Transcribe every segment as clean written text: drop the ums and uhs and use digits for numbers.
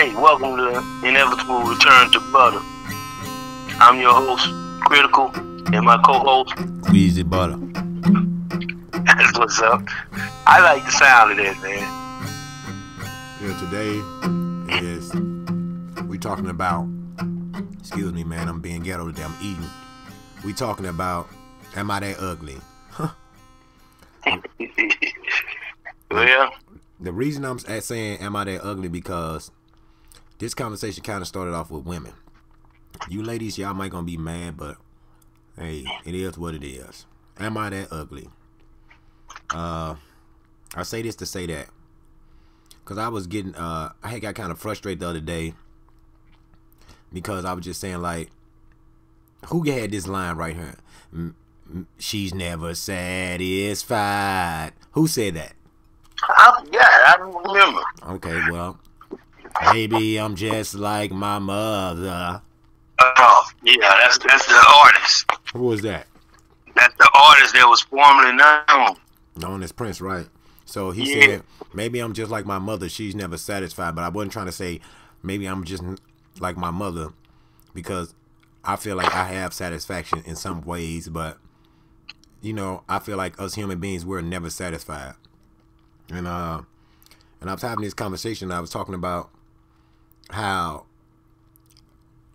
Hey, welcome to Inevitable Return to Butter. I'm your host, Critical, and my co-host, Queasy Butter. That's what's up. I like the sound of that, man. Yeah, today is we talking about. Excuse me, man. I'm being ghetto today. I'm eating. We talking about. Am I that ugly? Well, the reason I'm saying am I that ugly because this conversation kind of started off with women. You ladies, y'all might gonna be mad, but hey, it is what it is. Am I that ugly? I say this to say that because I was getting I had got kind of frustrated the other day because I was just saying, like, who had this line right here? She's never satisfied. Who said that? I remember. Okay, well, maybe I'm just like my mother. Oh, yeah, that's the artist. Who was that? That's the artist that was formerly known as Prince, right? So he said, maybe I'm just like my mother. She's never satisfied. But I wasn't trying to say maybe I'm just like my mother because I feel like I have satisfaction in some ways. But, you know, I feel like us human beings, we're never satisfied. And I was having this conversation. I was talking about how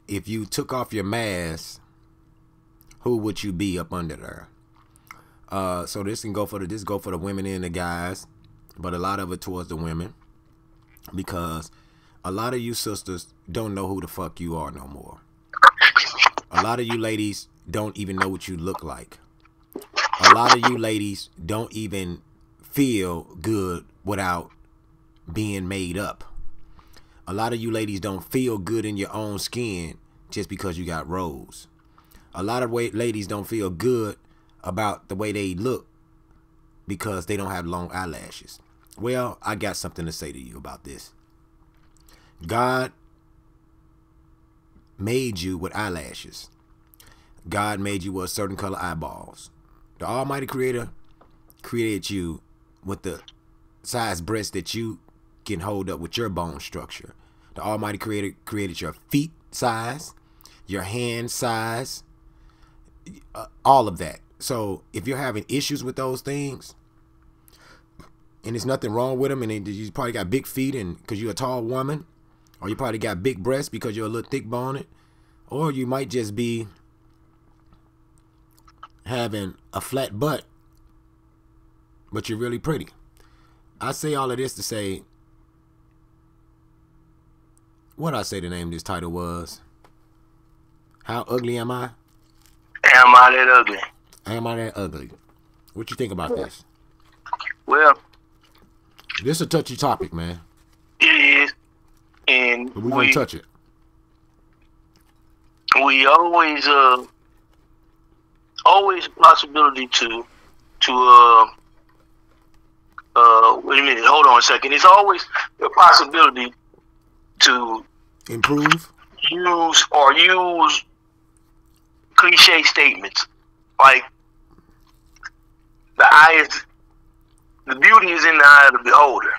if you took off your mask, who would you be up under there? So this can go for the women and the guys, but a lot of it towards the women, because a lot of you sisters don't know who the fuck you are no more. A lot of you ladies don't even know what you look like. A lot of you ladies don't even feel good without being made up. A lot of you ladies don't feel good in your own skin just because you got rolls. A lot of ladies don't feel good about the way they look because they don't have long eyelashes. Well, I got something to say to you about this. God made you with eyelashes. God made you with a certain color eyeballs. The Almighty Creator created you with the size breast that you can hold up with your bone structure. The Almighty Creator created your feet size, your hand size, all of that. So if you're having issues with those things, and there's nothing wrong with them, and you probably got big feet and because you're a tall woman, or you probably got big breasts because you're a little thick boned, or you might just be having a flat butt, but you're really pretty. I say all of this to say, what I say the name of this title was, How Ugly Am I? Am I that ugly? Am I that ugly? What you think about this? Well, this is a touchy topic, man. it is, and But we're gonna touch it. We always a possibility to wait a minute, hold on a second. It's always a possibility to improve, use cliche statements like the beauty is in the eye of the beholder.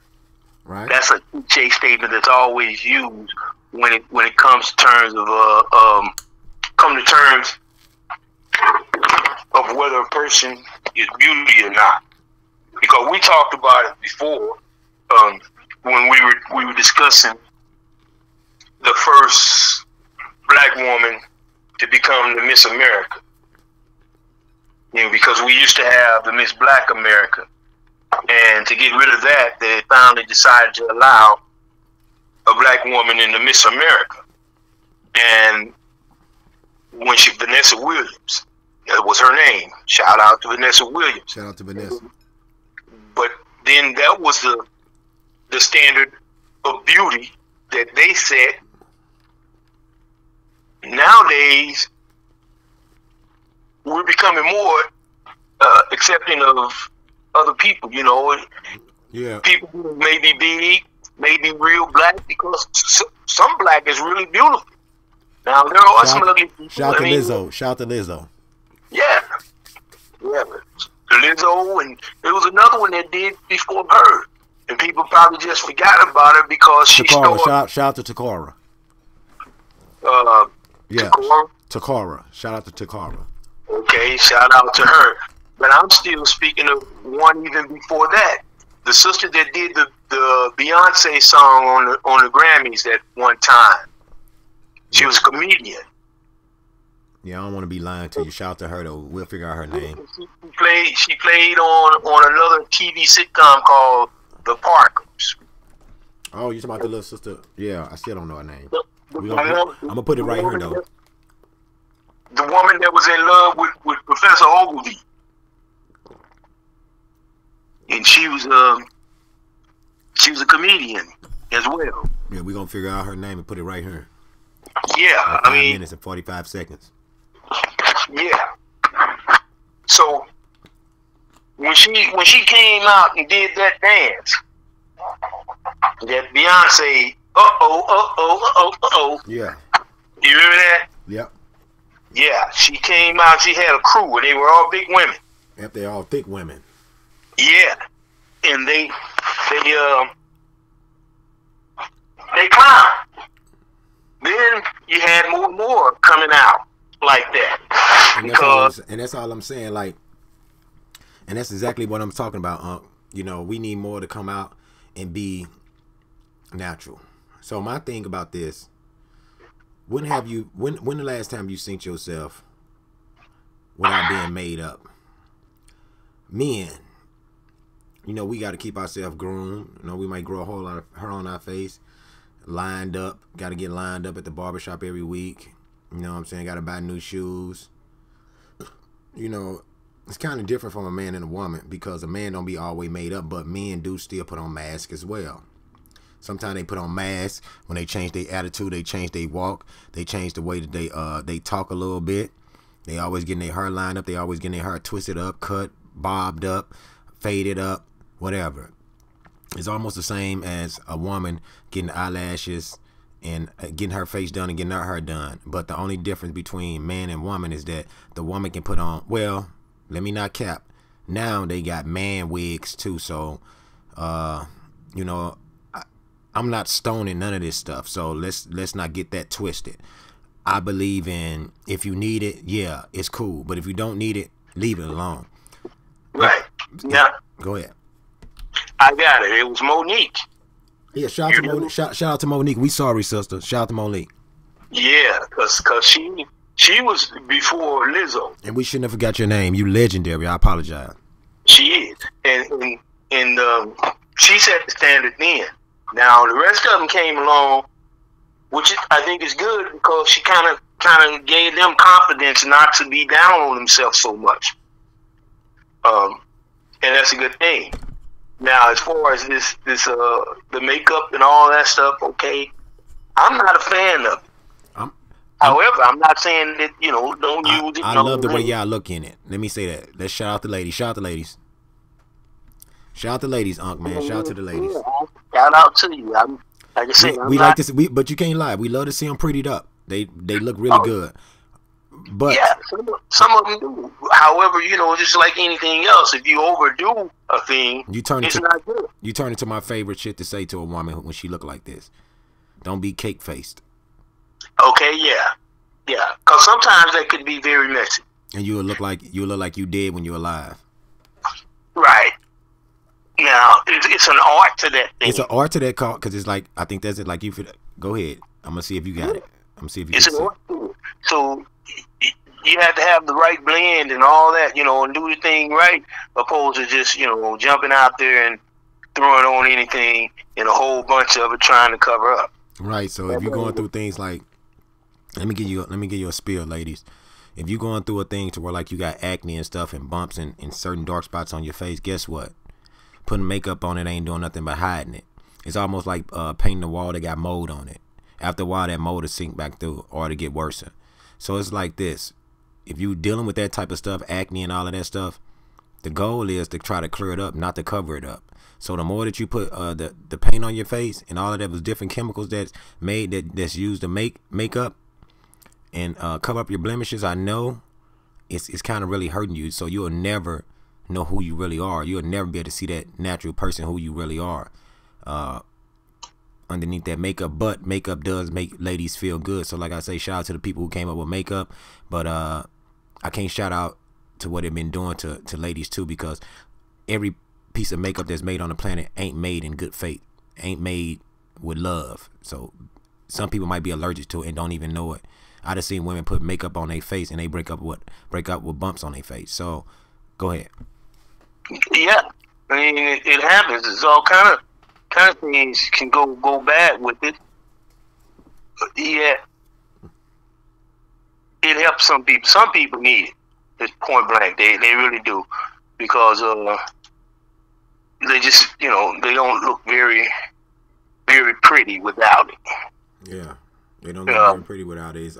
Right. That's a cliche statement that's always used when it comes to terms of whether a person is beauty or not. Because we talked about it before when we were discussing the first black woman to become the Miss America. You know, because we used to have the Miss Black America, and to get rid of that, they finally decided to allow a black woman in the Miss America. And when Vanessa Williams, that was her name. Shout out to Vanessa Williams. Shout out to Vanessa. But then that was the standard of beauty that they set. Nowadays, we're becoming more accepting of other people, you know. Yeah. People who may be big, may be real black, because some black is really beautiful. Now, there are some ugly people. Shout to Lizzo. Shout to Lizzo. Yeah. Yeah. Lizzo, and there was another one that did before her. and people probably just forgot about her because she Takara, started. shout out to Takara. Yeah, Takara. Shout out to Takara. Okay, shout out to her. But I'm still speaking of one even before that. The sister that did the Beyonce song on the Grammys that one time. She was a comedian. Yeah, I don't want to be lying to you. Shout out to her though. We'll figure out her name. She played on another TV sitcom called The Parkers. Oh, you talking about the little sister? Yeah, I still don't know her name. I'm I'm gonna put it right here though. The woman that was in love with Professor Ogilvy, and she was a comedian as well. Yeah, we're gonna figure out her name and put it right here. Yeah, Like 5 minutes and 45 seconds. Yeah. So when she came out and did that dance, that Beyonce, Yeah. you remember that? Yep. Yeah, she came out. She had a crew, and they were all big women. Yep, they're all thick women. Yeah, and they climbed. Then you had more and more coming out like that. And that's all I'm saying. Like, and that's exactly what I'm talking about. You know, we need more to come out and be natural. So my thing about this, when the last time you seen yourself without being made up? Men, you know, we got to keep ourselves groomed. You know, we might grow a whole lot of hair on our face, lined up, got to get lined up at the barbershop every week. You know what I'm saying? Got to buy new shoes. You know, it's kind of different from a man and a woman because a man don't be always made up, but men do still put on masks as well. Sometimes they put on masks when they change their attitude, they change their walk, they change the way that they talk a little bit. They always getting their hair lined up, they always getting their hair twisted up, cut, bobbed up, faded up, whatever. It's almost the same as a woman getting eyelashes and getting her face done and getting her hair done. But the only difference between man and woman is that the woman can put on, well, let me not cap. Now they got man wigs too, so you know, I'm not stoning none of this stuff, so let's not get that twisted. I believe in if you need it, yeah, it's cool. But if you don't need it, leave it alone. Right. Yeah. Go ahead. I got it. It was Monique. Yeah, shout out to Monique. Shout out to Monique. We sorry, sister. Shout out to Monique. Yeah, cause she was before Lizzo. And we shouldn't have forgot your name. You legendary. I apologize. She is, and she set the standard then. Now the rest of them came along, which I think is good because she kind of gave them confidence not to be down on themselves so much. And that's a good thing. Now, as far as this the makeup and all that stuff, okay, I'm not a fan of it. However, I'm not saying that, you know, don't use it. I love the way y'all look in it. Let me say that. Let's shout out the ladies. Shout out the ladies. Shout out the ladies, Unc, man. Shout out to the ladies. Shout out to you. Like I said, we like to see, but you can't lie. We love to see them prettied up. They look really good. But yeah, some of them do. However, you know, just like anything else, if you overdo a thing, it's not good. You turn into my favorite shit to say to a woman when she look like this. Don't be cake faced. Okay, yeah. Because sometimes that could be very messy. And you look like you did when you're alive. Right. Now, it's an art to that thing. It's an art to that call because it's like, I think that's it. Like, you go ahead. I'm gonna see if you got it. I'm gonna see if you. It's an art to it. So you have to have the right blend and all that, you know, and do the thing right, opposed to just, you know, jumping out there and throwing on anything and a whole bunch of it trying to cover up. Right. So if you're going through things like, let me give you a spiel, ladies. If you're going through a thing to where like you got acne and stuff and bumps and certain dark spots on your face, guess what? Putting makeup on it ain't doing nothing but hiding it. It's almost like painting a wall that got mold on it. After a while, that mold will sink back through or to get worse. So it's like this. If you dealing with that type of stuff, acne and all of that stuff, the goal is to try to clear it up, not to cover it up. So the more that you put the paint on your face and all of that was different chemicals that's used to make makeup and cover up your blemishes, I know it's kind of really hurting you. So you'll never know who you really are. You'll never be able to see that natural person who you really are underneath that makeup. But makeup does make ladies feel good. So like I say, shout out to the people who came up with makeup. But I can't shout out to what they've been doing to ladies too, because every piece of makeup that's made on the planet ain't made in good faith, ain't made with love. So some people might be allergic to it and don't even know it. I just seen women put makeup on their face and they break up with bumps on their face. So go ahead. Yeah, I mean it happens. It's all kind of things can go bad with it. But yeah, it helps some people. Some people need it. It's point blank. They really do, because they just, they don't look very very pretty without it. Yeah, they don't look very pretty without it.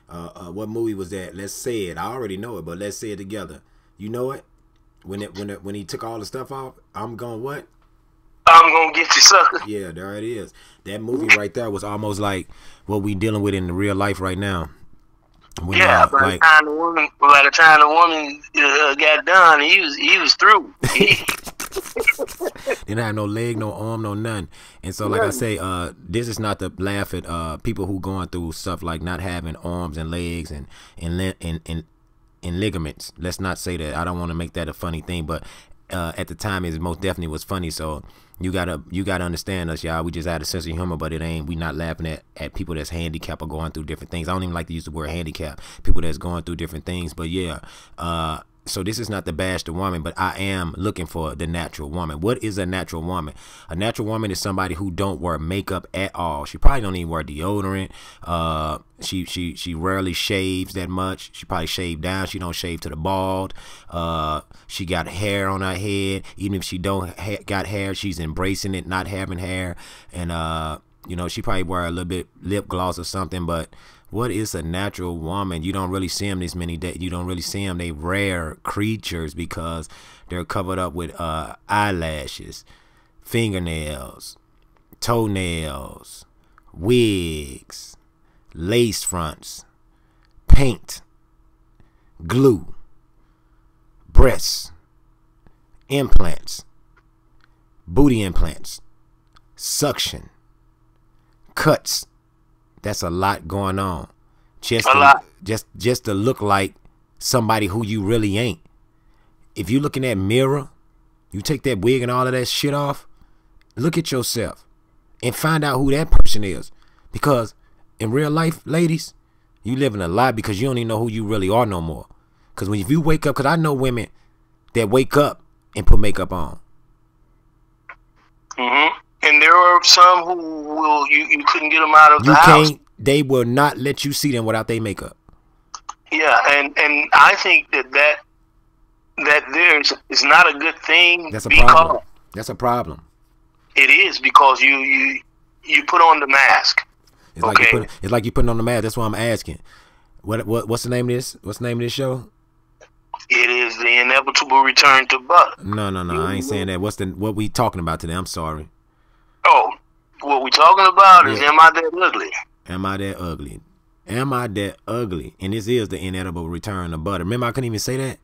What movie was that? Let's Say It. I already know it, but let's say it together. You know it? When he took all the stuff off, I'm going what? I'm gonna get you, sucker. Yeah, there it is. That movie right there was almost like what we dealing with in the real life right now. When, by the time the woman got done, he was through. Didn't have no leg, no arm, no none. And so, like I say, this is not to laugh at people who going through stuff like not having arms and legs and ligaments. Let's not say that. I don't want to make that a funny thing, but at the time, it most definitely was funny. So you gotta understand us, y'all. We just had a sense of humor, but it ain't. We not laughing at people that's handicapped or going through different things. I don't even like to use the word handicap. People that's going through different things. But yeah. So this is not to bash the woman, but I am looking for the natural woman. What is a natural woman? A natural woman is somebody who don't wear makeup at all. She probably don't even wear deodorant. She rarely shaves that much. She probably shave down. She don't shave to the bald. She got hair on her head. Even if she don't got hair, she's embracing it, not having hair. And she probably wear a little bit lip gloss or something, but what is a natural woman? You don't really see them this many days. You don't really see them. They rare creatures because they're covered up with eyelashes, fingernails, toenails, wigs, lace fronts, paint, glue, breasts, implants, booty implants, suction, cuts. That's a lot going on. Just to look like somebody who you really ain't. If you look in that mirror, you take that wig and all of that shit off, look at yourself and find out who that person is. Because in real life, ladies, you living a lie because you don't even know who you really are no more. Because if you wake up, because I know women that wake up and put makeup on. Mm-hmm. And there are some who will you couldn't get them out of the house. They will not let you see them without their makeup. Yeah, and I think that is not a good thing. That's a problem. That's a problem. It is, because you put on the mask. It's like you putting on the mask. That's why I'm asking. What's the name of this? What's the name of this show? It is The Inevitable Return to Butter. No, I ain't saying that. What we talking about today? I'm sorry. Oh, what we talking about is Am I That Ugly? Am I that ugly? Am I that ugly? And this is The Inevitable Return to Butter. Remember, I couldn't even say that?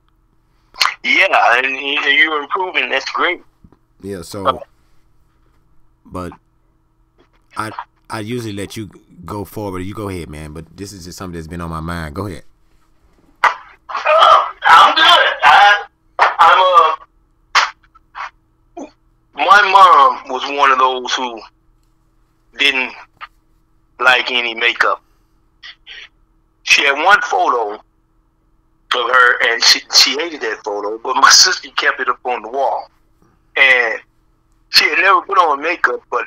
Yeah, and you're improving. That's great. Yeah, so, but I usually let you go forward. You go ahead, man. But this is just something that's been on my mind. Go ahead. I'm good. My mom was one of those who didn't like any makeup. She had one photo of her, and she hated that photo, but my sister kept it up on the wall. And she had never put on makeup, but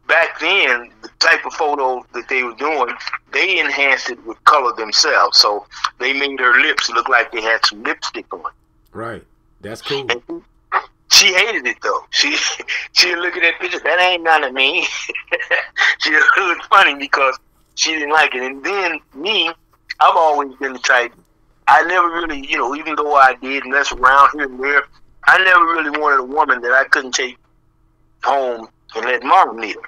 back then, the type of photo that they were doing, they enhanced it with color themselves. So they made her lips look like they had some lipstick on. Right. That's cool. And she hated it, though. She'd look at that picture. That ain't none of me. She looked funny because she didn't like it. And then me, I've always been the type, I never really, even though I did mess around here and there, I never really wanted a woman that I couldn't take home and let mom meet her.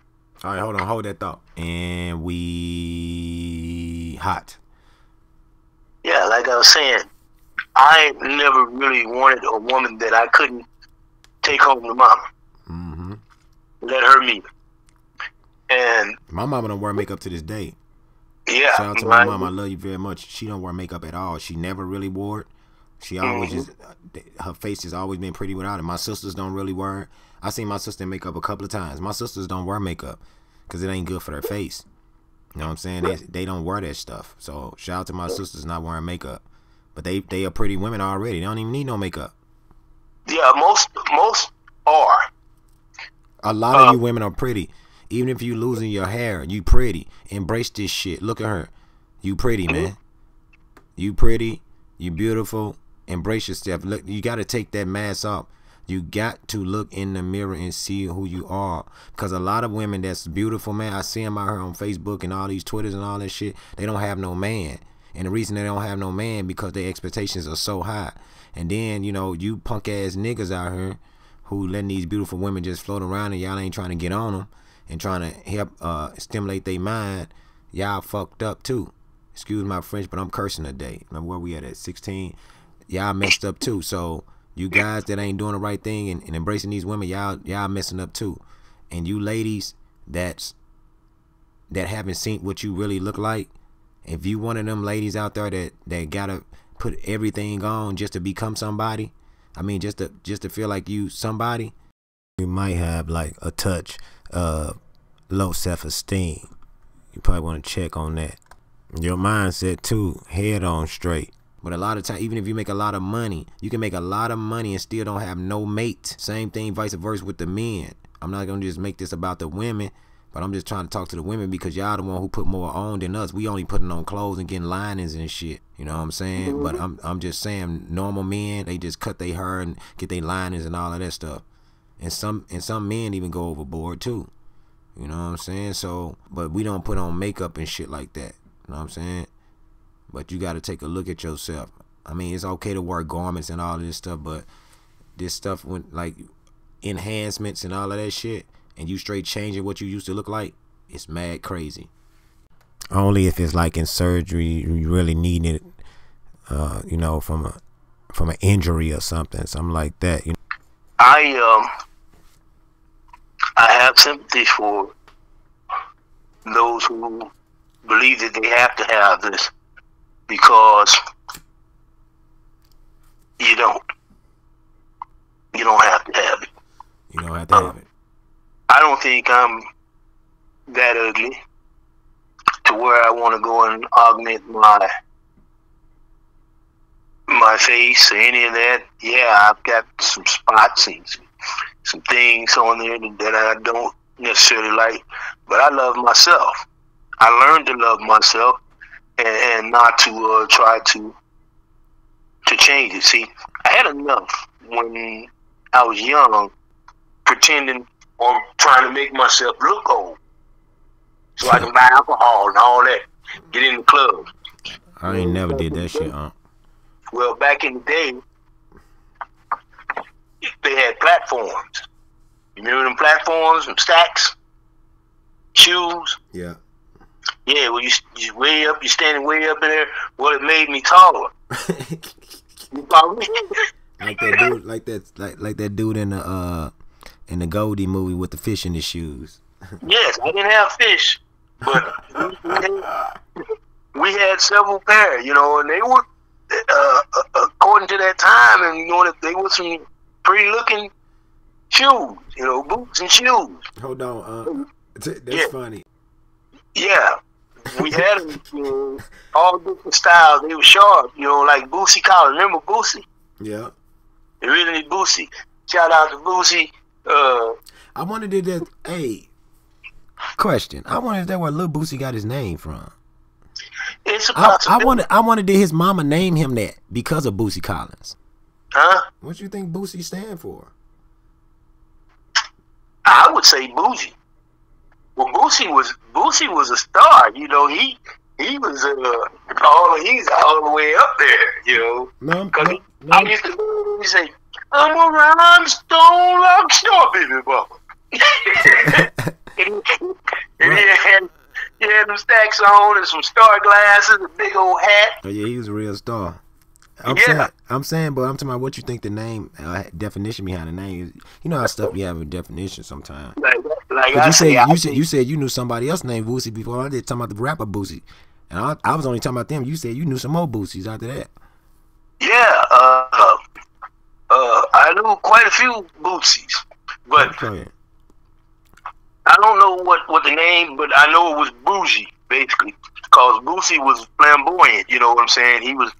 All right, hold that thought. And we hot. Yeah, like I was saying, I never really wanted a woman that I couldn't take home to mama. Mm-hmm. Let her meet her. And my mama don't wear makeup to this day. Yeah. Shout out to my mom. I love you very much. She don't wear makeup at all. She never really wore it. She always just, her face has always been pretty without it. My sisters don't really wear it. I seen my sister in makeup a couple of times. My sisters don't wear makeup because it ain't good for their face. You know what I'm saying? They don't wear that stuff. So shout out to my sisters not wearing makeup. But they are pretty women already. They don't even need no makeup. Yeah, most are. A lot of you women are pretty. Even if you losing your hair, you pretty. Embrace this shit. Look at her. You pretty, man. You pretty. You beautiful. Embrace yourself. Look, you got to take that mask off. You got to look in the mirror and see who you are. Because a lot of women that's beautiful, man, I see them out here on Facebook and all these Twitters and all that shit. They don't have no man. And the reason they don't have no man because their expectations are so high. And then, you know, you punk ass niggas out here who letting these beautiful women just float around and y'all ain't trying to get on them and trying to help stimulate their mind. Y'all fucked up too. Excuse my French, but I'm cursing today. Remember where we at 16? Y'all messed up too. So you guys that ain't doing the right thing and embracing these women, y'all messing up too. And you ladies that haven't seen what you really look like, if you one of them ladies out there that gotta put everything on just to become somebody, I mean just to feel like you somebody, you might have like a touch of low self-esteem. You probably want to check on that. Your mindset too, head on straight. But a lot of time, even if you make a lot of money, you can make a lot of money and still don't have no mate. Same thing, vice versa with the men. I'm not gonna just make this about the women, but I'm just trying to talk to the women because y'all the one who put more on than us. We only putting on clothes and getting linings and shit. You know what I'm saying? But I'm just saying, normal men, they just cut their hair and get their linings and all of that stuff. And some men even go overboard too. You know what I'm saying? So, but we don't put on makeup and shit like that. You know what I'm saying? But you got to take a look at yourself. I mean, it's okay to wear garments and all of this stuff, but this stuff with like enhancements and all of that shit, and you straight changing what you used to look like, it's mad crazy. Only if it's like in surgery, you really need it, you know, from an injury or something like that. You know? I have sympathy for those who believe that they have to have this, because you don't have to have it. You don't have to have it. I don't think I'm that ugly to where I want to go and augment my face or any of that. Yeah, I've got some spots and some things on there that I don't necessarily like, but I love myself. I learned to love myself and not to try to change it. See, I had enough when I was young, pretending or trying to make myself look old, so I can buy alcohol and all that, get in the club. I ain't never did that shit, huh? Well, back in the day, they had platforms. You remember them platforms, them stacks, shoes? Yeah. Yeah, well, you way up, you're standing way up in there. Well, it made me taller. You follow me? Like that dude, like that dude in the Goldie movie with the fish in his shoes. Yes, I didn't have fish, but we had several pair, you know, and they were according to that time, and you know, they were some pretty looking shoes, you know, boots and shoes. Hold on, that's funny. Yeah, we had them, you know, all different styles. They were sharp, you know, like Boosie Collins. Remember Boosie? Yeah. The really Boosie. Shout out to Boosie. I wondered if that. Hey, question. I wonder if that where Lil Boosie got his name from. It's a possibility. I wondered did his mama name him that because of Boosie Collins? Huh? What you think Boosie stand for? I would say Bougie. Well, Boosie was a star. You know, he was he's all the way up there. You know, No. I used to say, "I'm a rhinestone rock star, baby bubba." and he had them stacks on and some star glasses, a big old hat. Oh yeah, he was a real star. Yeah. I'm saying, but I'm talking about what you think the name definition behind the name is. You know how stuff be having definition sometimes. Like Cause I say, you said you knew somebody else named Boosie before I did, talking about the rapper Boosie, and I was only talking about them. You said you knew some more Boosies after that. yeah, I knew quite a few Boosies, but Okay. I don't know what the name, but I know it was bougie, basically, because Boosie was flamboyant. You know what I'm saying? He was,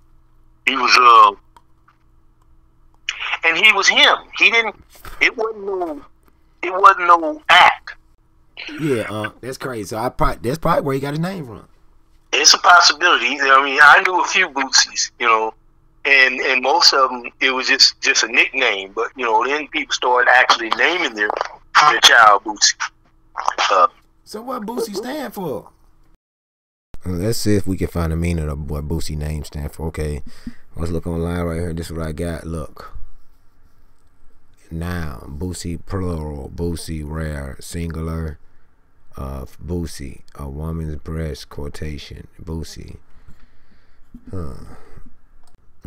and he was him. He didn't. It wasn't no act. Yeah, that's crazy. So that's probably where he got his name from. It's a possibility. I mean, I knew a few Bootsies, you know, and most of them it was just a nickname. But you know, then people started actually naming their child Boosie. So what Boosie stand for? Let's see if we can find the meaning of what Boosie name stand for. Okay, let's look online right here. This is what I got. Look. Noun, Boosie plural, Boosie rare, singular of Boosie, a woman's breast, quotation, Boosie.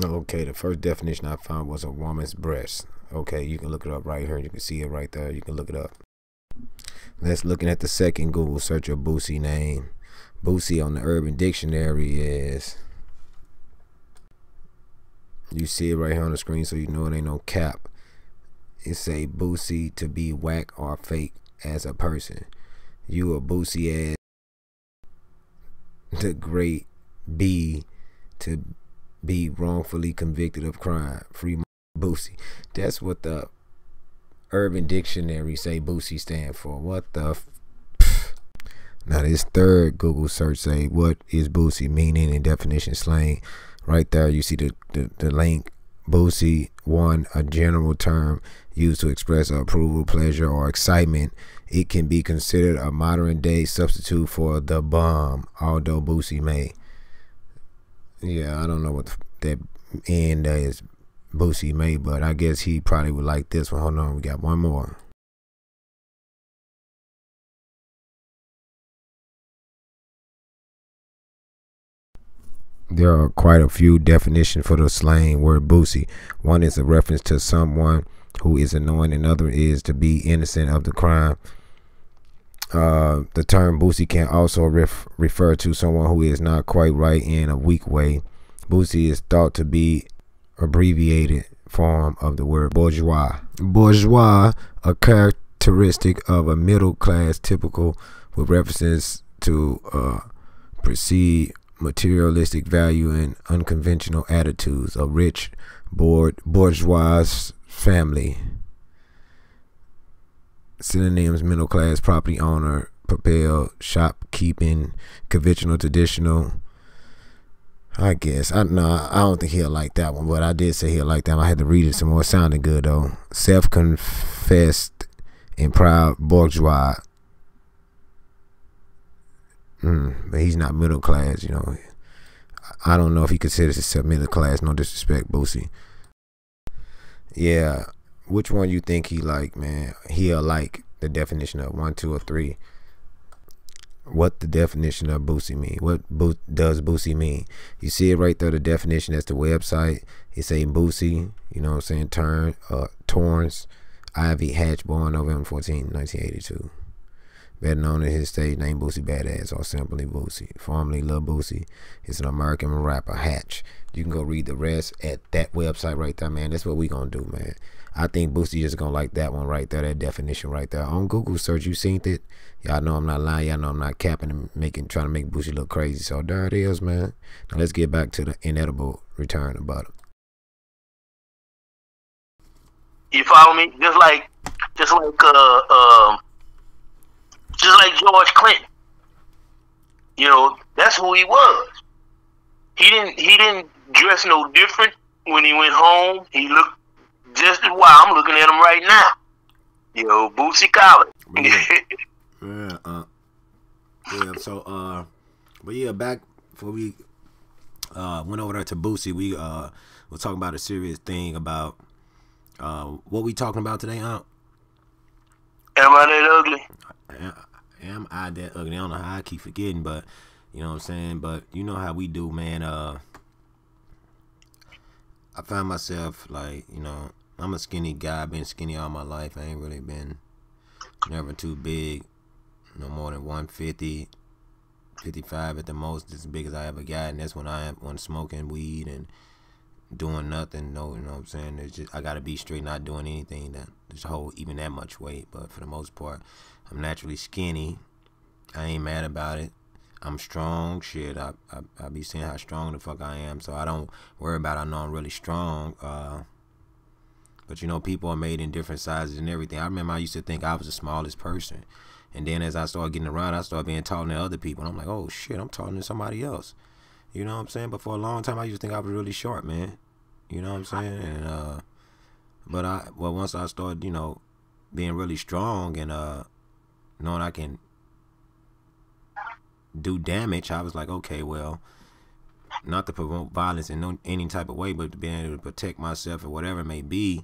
Okay, the first definition I found was a woman's breast. Okay, you can look it up right here. You can see it right there. You can look it up. Let's looking at the second Google search of Boosie name. Boosie on the Urban Dictionary is, you see it right here on the screen, so you know it ain't no cap. It say Boosie to be whack or fake as a person. You a Boosie ass. The great B to be wrongfully convicted of crime. Free Boosie. That's what the Urban Dictionary say Boosie stand for. What the Now this third Google search say what is Boosie meaning in definition slang. Right there you see the link. Boosie, one, a general term used to express approval, pleasure, or excitement. It can be considered a modern day substitute for the bomb, although Boosie may. Yeah, I don't know what that end is Boosie may, but I guess he probably would like this one. Hold on, we got one more. There are quite a few definitions for the slang word Boosie. One is a reference to someone who is annoying, another is to be innocent of the crime. The term Boosie can also refer to someone who is not quite right in a weak way. Boosie is thought to be abbreviated form of the word bourgeois. Bourgeois, a characteristic of a middle class, typical with references to perceived materialistic value and unconventional attitudes. A rich bourgeois family. Synonyms: middle class, property owner, propel, shopkeeping, conventional, traditional. I guess I don't think he'll like that one, but I did say he'll like that one. I had to read it some more. It sounded good though. Self-confessed and proud bourgeois. But he's not middle class, you know. I don't know if he considers himself middle class. No disrespect, Boosie. Yeah, which one you think he like, man? He'll like the definition of 1, 2, or 3. What the definition of Boosie mean? What does Boosie mean? You see it right there, the definition. That's the website. It say Boosie, you know what I'm saying, Torrance Ivy Hatch, born November 14, 1982. Better known in his stage name Boosie Badass or simply Boosie. Formerly Lil Boosie. He's an American rapper, Hatch. You can go read the rest at that website right there, man. That's what we gonna do, man. I think Boosie just gonna like that one right there, that definition right there. On Google search, you seen it. Y'all know I'm not lying. Y'all know I'm not capping and trying to make Boosie look crazy. So there it is, man. Now let's get back to the inedible return about it. You follow me? Just like George Clinton. You know, that's who he was. He didn't dress no different when he went home. He looked just as wild. I'm looking at him right now. You know, Bootsy Collins. But yeah, back before we went over there to Boosie, we were talking about a serious thing about what we talking about today, huh? Am I that ugly? Am I that ugly? I don't know how I keep forgetting, but you know what I'm saying. But you know how we do, man. I find myself like, you know, I'm a skinny guy. I've been skinny all my life. I ain't really been never too big. No more than 150, 55 at the most. As big as I ever got, and that's when I am smoking weed and doing nothing. No, you know what I'm saying? It's just I gotta be straight, not doing anything that just hold even that much weight. But for the most part, I'm naturally skinny. I ain't mad about it. I'm strong. Shit, I be seeing how strong the fuck I am, so I don't worry about it. I know I'm really strong. But you know, people are made in different sizes and everything. I remember I used to think I was the smallest person, and then as I started getting around, I started being taller than other people. And I'm like, oh shit, I'm taller than somebody else. You know what I'm saying? But for a long time, I used to think I was really short, man. You know what I'm saying? And but once I started, you know, being really strong and knowing I can do damage, I was like, okay, well, not to provoke violence in any type of way, but to be able to protect myself or whatever it may be.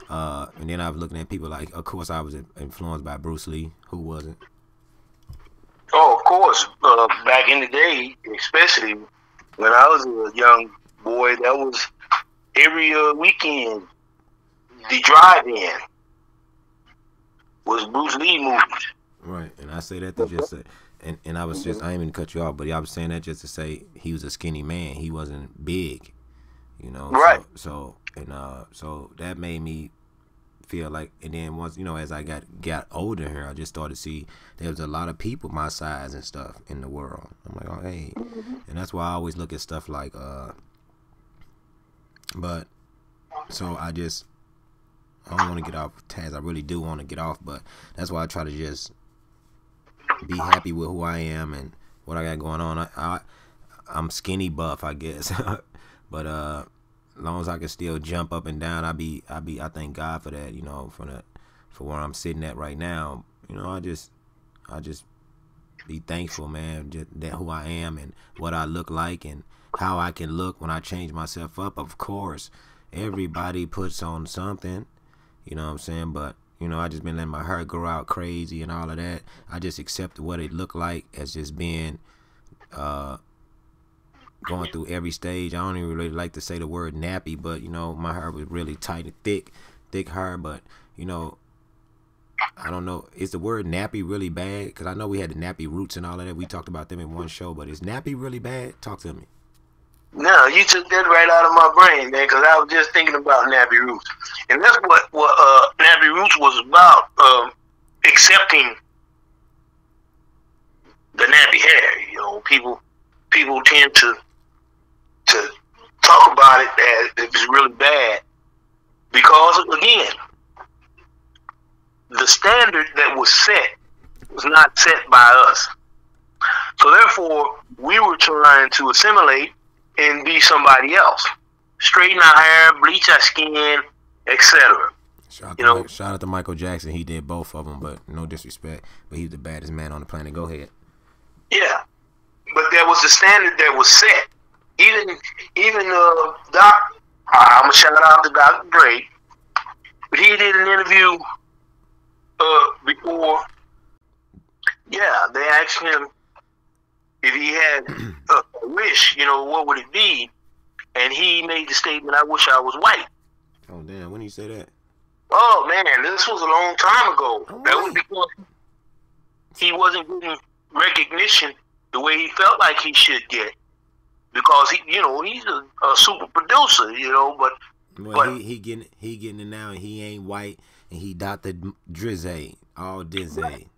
And then I was looking at people like, of course, I was influenced by Bruce Lee. Who wasn't? Oh, of course. Back in the day, especially when I was a young boy, that was every weekend. The drive-in was Bruce Lee movies. Right, and I say that to just say, and I was just, I didn't even cut you off, but I was saying that just to say he was a skinny man. He wasn't big, you know. Right. So that made me feel like, and then once, you know, as I got older here, I just started to see there was a lot of people my size and stuff in the world. I'm like, oh hey, and that's why I always look at stuff like, but so I don't want to get off task. I really do want to get off, but that's why I try to just be happy with who I am and what I got going on. I'm skinny buff, I guess, but as long as I can still jump up and down, I thank God for that. You know, for where I'm sitting at right now. You know, I just be thankful, man, just that who I am and what I look like and how I can look when I change myself up. Of course, everybody puts on something. You know what I'm saying? But, you know, I just been letting my hair grow out crazy and all of that. I just accept what it looked like as just being, going through every stage. I don't even really like to say the word nappy, but, you know, my hair was really tight and thick hair. But, you know, I don't know. Is the word nappy really bad? Because I know we had the nappy roots and all of that. We talked about them in one show, but is nappy really bad? Talk to me. No, you took that right out of my brain, man, because I was just thinking about Nappy Roots. And that's what Nappy Roots was about, accepting the nappy hair. You know, people tend to talk about it as if it's really bad because, again, the standard that was set was not set by us. So therefore, we were trying to assimilate and be somebody else. Straighten our hair, bleach our skin, etc. Shout out to Michael Jackson. He did both of them, but no disrespect. But he's the baddest man on the planet. Go ahead. Yeah, but there was a standard that was set. Even Doc, I'm gonna shout out to Dr. Dre, but he did an interview before. Yeah, they asked him if he had a wish, you know, what would it be? And he made the statement, I wish I was white. Oh, damn. When did he say that? Oh, man, this was a long time ago. Oh, that was because he wasn't getting recognition the way he felt like he should get. Because, he's a super producer, but... Well, he getting it now, and he ain't white, and he Dr. Drizzy, all Dizzy.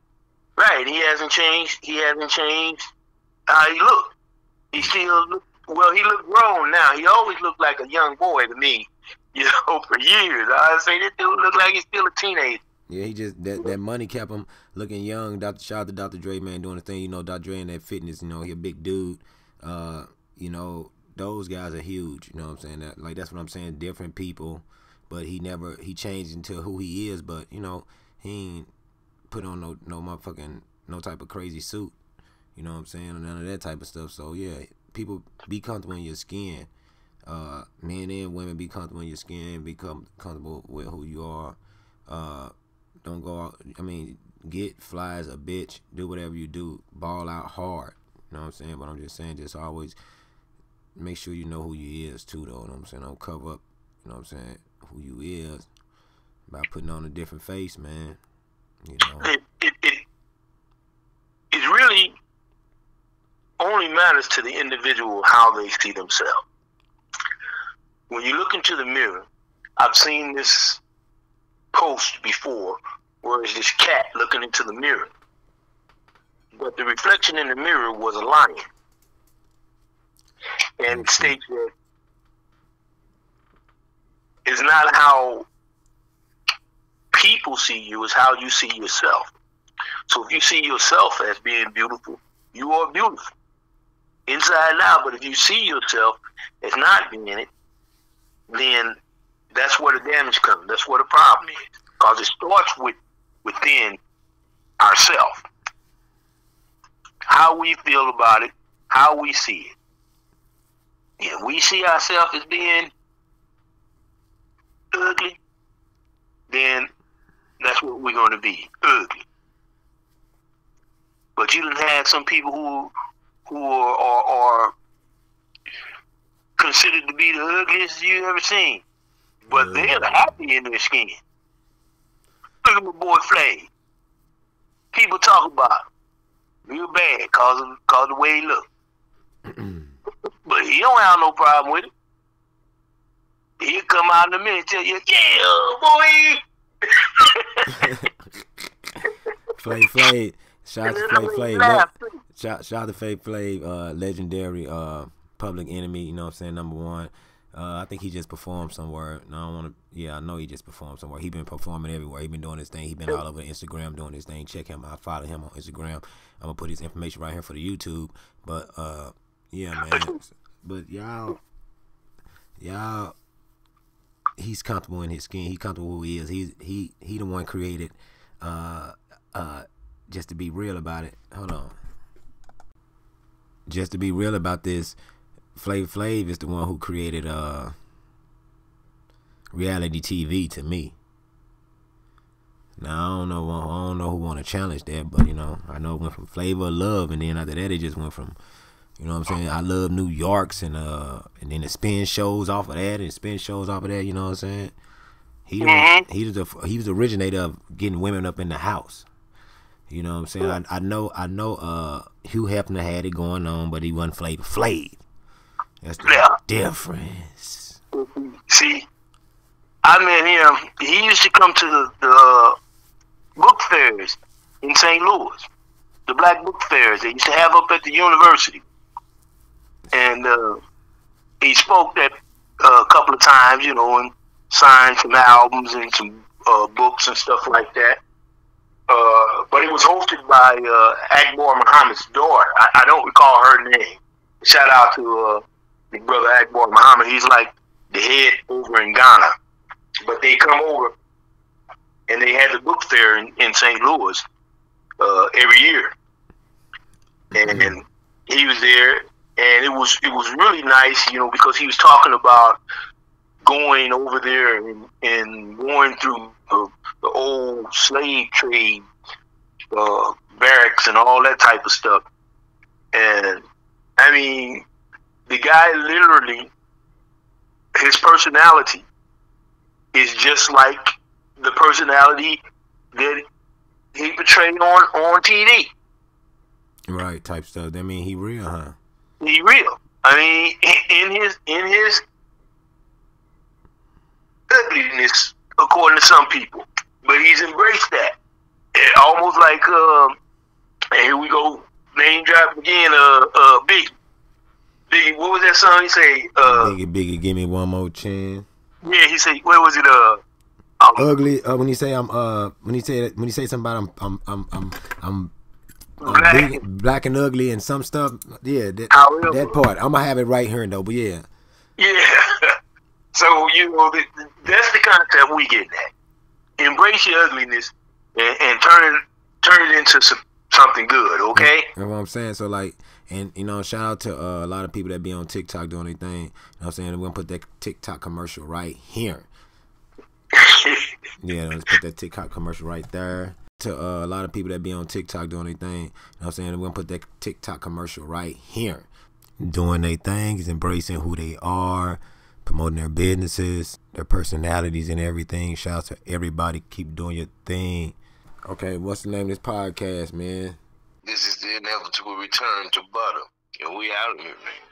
Right, he hasn't changed how he looked. He still he looked grown now. He always looked like a young boy to me, for years. I say this dude look like he's still a teenager. Yeah, he just that money kept him looking young. Shout out to Dr. Dre, man, doing the thing. Dr. Dre and that fitness. He a big dude. Those guys are huge. You know what I'm saying? That's what I'm saying. Different people, but he changed into who he is. But he ain't put on no motherfucking no type of crazy suit. You know what I'm saying? None of that type of stuff. So yeah, people be comfortable in your skin. Men and women be comfortable in your skin. Be comfortable with who you are. Don't go out. Get fly as a bitch. Do whatever you do. Ball out hard. You know what I'm saying? But I'm just saying, just always make sure you know who you is too, though. You know what I'm saying? Don't cover up, you know what I'm saying, who you is by putting on a different face, man. You know, it really only matters to the individual how they see themselves. When you look into the mirror, I've seen this post before where it's this cat looking into the mirror, but the reflection in the mirror was a lion. And it states that it's not how people see you, it's how you see yourself. So if you see yourself as being beautiful, you are beautiful inside and out. But if you see yourself as not being it, then that's where the damage comes. That's where the problem is, because it starts within ourselves. How we feel about it, how we see it. If we see ourselves as being ugly, then that's what we're going to be, ugly. But you done had some people who are considered to be the ugliest you ever seen, but they're happy in their skin. Look at my boy Flav. People talk about him real bad cause of the way he look. But he don't have no problem with it. He'll come out in a minute and tell you, yeah, boy. Flav. Shout out to Flav. Shout out to Flav, legendary Public Enemy, you know what I'm saying, #1. I think he just performed somewhere. No, I don't want to. Yeah, I know he just performed somewhere. He been performing everywhere. He been doing his thing. He been all over Instagram doing his thing. Check him out. Follow him on Instagram. I'm gonna put his information right here for the YouTube. But yeah, man. But y'all, he's comfortable in his skin. He's comfortable who he is. He the one created. Just to be real about it. Hold on. Just to be real about this. Flav is the one who created reality TV to me. Now I don't know who want to challenge that, but you know, I know it went from Flavor of Love, and then after that it just went from, you know what I'm saying, I Love New York's, and then the spin shows off of that, you know what I'm saying? He was the originator of getting women up in the house. You know what I'm saying? I know Hugh Hefner had it going on, but he wasn't Flavor Flav. That's the difference. See, I met him. He used to come to the book fairs in St. Louis, the black book fairs they used to have up at the university. And he spoke that a couple of times, you know, and signed some albums and some books and stuff like that. But it was hosted by Akbar Muhammad's daughter. I don't recall her name. Shout out to the brother Akbar Muhammad. He's like the head over in Ghana. But they come over and they had the book fair in St. Louis every year. And he was there, and it was really nice, you know, because he was talking about going over there and going through the old slave trade barracks and all that type of stuff. And I mean, the guy literally, his personality is just like the personality that he portrayed on TV. Right, type stuff. That mean he real, huh? He real. I mean, in his ugliness, according to some people, but he's embraced that. It almost like, and here we go, name drop again. Biggie, what was that song he say? Biggie, give me one more chance. Yeah, he said, where was it? Ugly. When he say something about I'm black and ugly and some stuff. Yeah, that part. I'm gonna have it right here though. But yeah. Yeah. So you know that's the concept we get at. Embrace your ugliness and turn it into something good. Okay. That's what I'm saying. So like, and you know, shout out to a lot of people that be on TikTok doing their thing. You know what I'm saying? We're gonna put that TikTok commercial right here. Yeah, let's put that TikTok commercial right there. To a lot of people that be on TikTok doing their thing, you know what I'm saying? We're gonna put that TikTok commercial right here. doing their things, embracing who they are, promoting their businesses, their personalities and everything. Shout out to everybody. Keep doing your thing. Okay, what's the name of this podcast, man? This is the inevitable return to butter. And we out of here, man.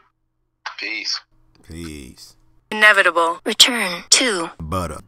Peace. Peace. Inevitable return to butter.